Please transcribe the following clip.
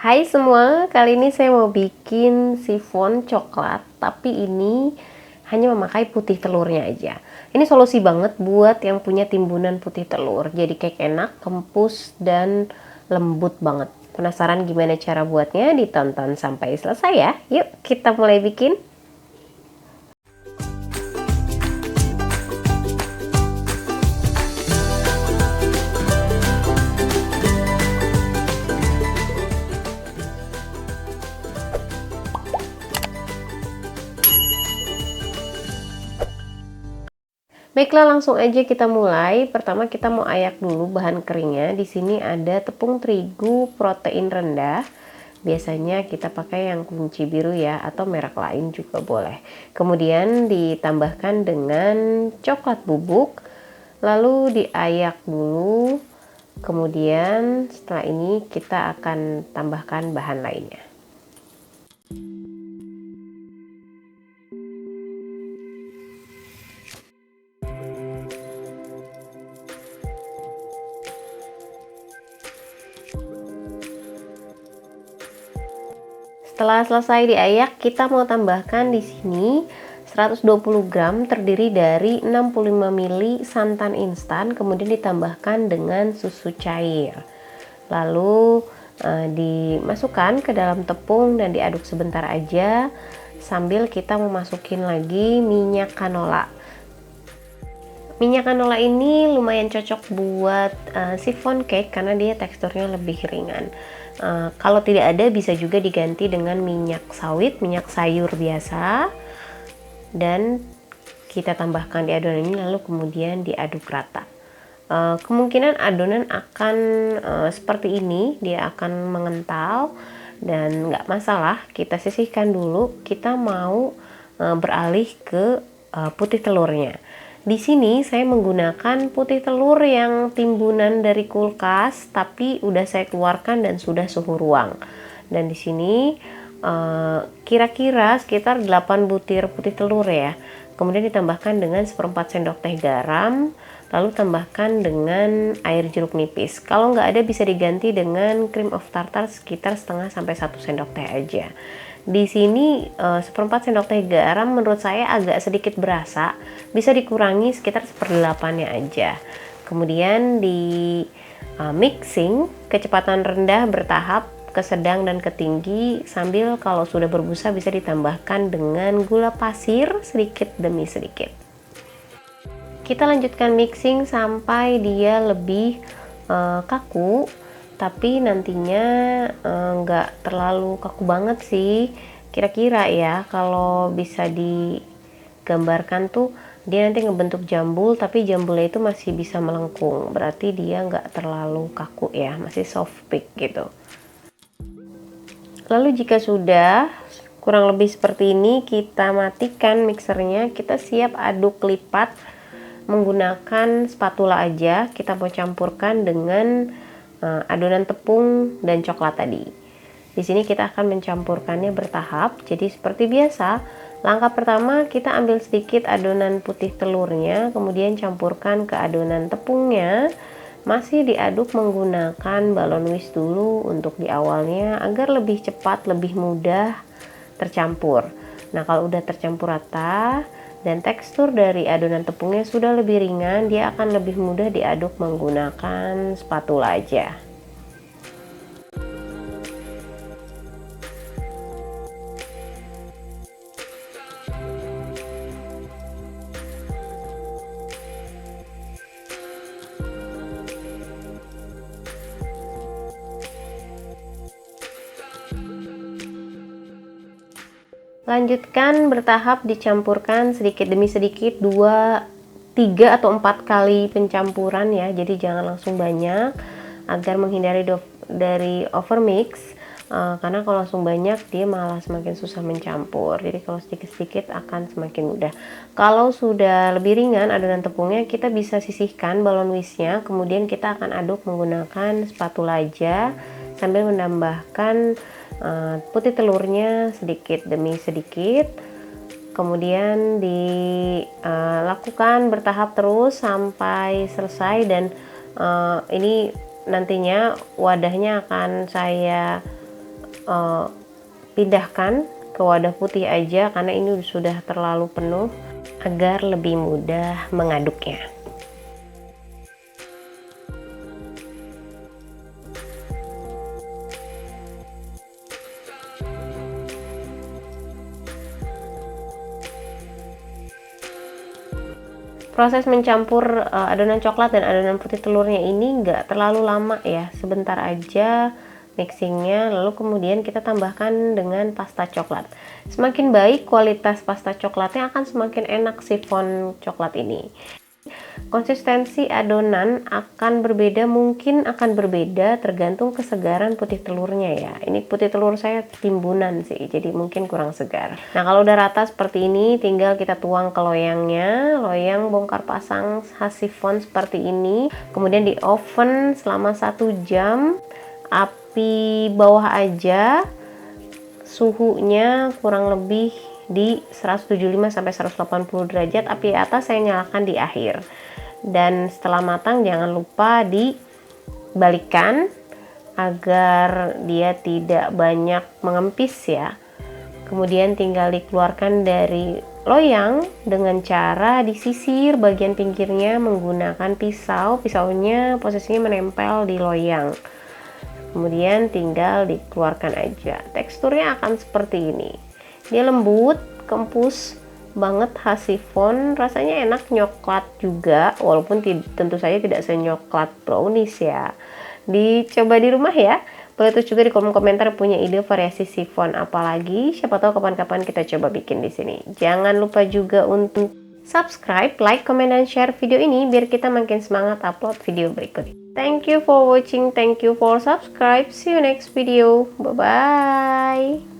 Hai semua, kali ini saya mau bikin sifon coklat, tapi ini hanya memakai putih telurnya aja. Ini solusi banget buat yang punya timbunan putih telur. Jadi cake enak, kempus, dan lembut banget. Penasaran gimana cara buatnya? Ditonton sampai selesai ya. Yuk kita mulai bikin. Baiklah, langsung aja kita mulai. Pertama kita mau ayak dulu bahan keringnya. Di sini ada tepung terigu protein rendah. Biasanya kita pakai yang kunci biru ya, atau merek lain juga boleh. Kemudian ditambahkan dengan coklat bubuk, lalu diayak dulu. Kemudian setelah ini kita akan tambahkan bahan lainnya. Setelah selesai diayak, kita mau tambahkan di sini 120 gram terdiri dari 65 ml santan instan, kemudian ditambahkan dengan susu cair. Lalu dimasukkan ke dalam tepung dan diaduk sebentar aja sambil kita memasukin lagi minyak canola. Minyak canola ini lumayan cocok buat sifon cake karena dia teksturnya lebih ringan. Kalau tidak ada bisa juga diganti dengan minyak sawit, minyak sayur biasa, dan kita tambahkan di adonan ini lalu kemudian diaduk rata. Kemungkinan adonan akan seperti ini, dia akan mengental dan nggak masalah, kita sisihkan dulu. Kita mau beralih ke putih telurnya. Di sini saya menggunakan putih telur yang timbunan dari kulkas, tapi udah saya keluarkan dan sudah suhu ruang. Dan di sini kira-kira sekitar 8 butir putih telur ya. Kemudian ditambahkan dengan 1/4 sendok teh garam, lalu tambahkan dengan air jeruk nipis. Kalau nggak ada bisa diganti dengan cream of tartar sekitar setengah sampai 1 sendok teh aja. Di sini 1/4 sendok teh garam menurut saya agak sedikit berasa, bisa dikurangi sekitar 1/8-nya aja. Kemudian di mixing kecepatan rendah bertahap ke sedang dan ke tinggi, sambil kalau sudah berbusa bisa ditambahkan dengan gula pasir sedikit demi sedikit. Kita lanjutkan mixing sampai dia lebih kaku, tapi nantinya nggak terlalu kaku banget sih, kira-kira ya. Kalau bisa digambarkan tuh dia nanti ngebentuk jambul, tapi jambulnya itu masih bisa melengkung, berarti dia nggak terlalu kaku ya, masih soft peak gitu. Lalu jika sudah kurang lebih seperti ini, kita matikan mixernya. Kita siap aduk lipat menggunakan spatula aja. Kita mau campurkan dengan adonan tepung dan coklat tadi. Di sini kita akan mencampurkannya bertahap. Jadi seperti biasa, langkah pertama kita ambil sedikit adonan putih telurnya, kemudian campurkan ke adonan tepungnya. Masih diaduk menggunakan balon whisk dulu untuk di awalnya agar lebih cepat, lebih mudah tercampur. Nah, kalau udah tercampur rata dan tekstur dari adonan tepungnya sudah lebih ringan, dia akan lebih mudah diaduk menggunakan spatula aja. Lanjutkan bertahap dicampurkan sedikit demi sedikit, 2, 3 atau 4 kali pencampuran ya. Jadi jangan langsung banyak agar menghindari dari overmix. Karena kalau langsung banyak dia malah semakin susah mencampur. Jadi kalau sedikit-sedikit akan semakin mudah. Kalau sudah lebih ringan adonan tepungnya, kita bisa sisihkan balon whisknya. Kemudian kita akan aduk menggunakan spatula aja sambil menambahkan putih telurnya sedikit demi sedikit. Kemudian dilakukan bertahap terus sampai selesai. Dan ini nantinya wadahnya akan saya eh, pindahkan ke wadah putih aja karena ini sudah terlalu penuh agar lebih mudah mengaduknya. Proses mencampur adonan coklat dan adonan putih telurnya ini nggak terlalu lama ya, sebentar aja mixingnya, lalu kemudian kita tambahkan dengan pasta coklat. Semakin baik kualitas pasta coklatnya akan semakin enak sifon coklat ini. Konsistensi adonan akan berbeda, mungkin akan berbeda tergantung kesegaran putih telurnya ya. Ini putih telur saya timbunan sih, jadi mungkin kurang segar. Nah kalau udah rata seperti ini, tinggal kita tuang ke loyangnya. Loyang bongkar pasang khas sifon seperti ini. Kemudian di oven selama 1 jam, api bawah aja, suhunya kurang lebih di 175 sampai 180 derajat. Api atas saya nyalakan di akhir. Dan setelah matang jangan lupa dibalikkan agar dia tidak banyak mengempis ya. Kemudian tinggal dikeluarkan dari loyang dengan cara disisir bagian pinggirnya menggunakan pisau. Pisaunya posisinya menempel di loyang. Kemudian tinggal dikeluarkan aja. Teksturnya akan seperti ini. Dia lembut, kempus banget khas sifon, rasanya enak, nyoklat juga, walaupun tentu saja tidak senyoklat brownies ya. Dicoba di rumah ya. Boleh tulis juga di kolom komentar punya ide variasi sifon apalagi, siapa tahu kapan-kapan kita coba bikin di sini. Jangan lupa juga untuk subscribe, like, comment, dan share video ini biar kita makin semangat upload video berikutnya. Thank you for watching, thank you for subscribe, see you next video, bye bye.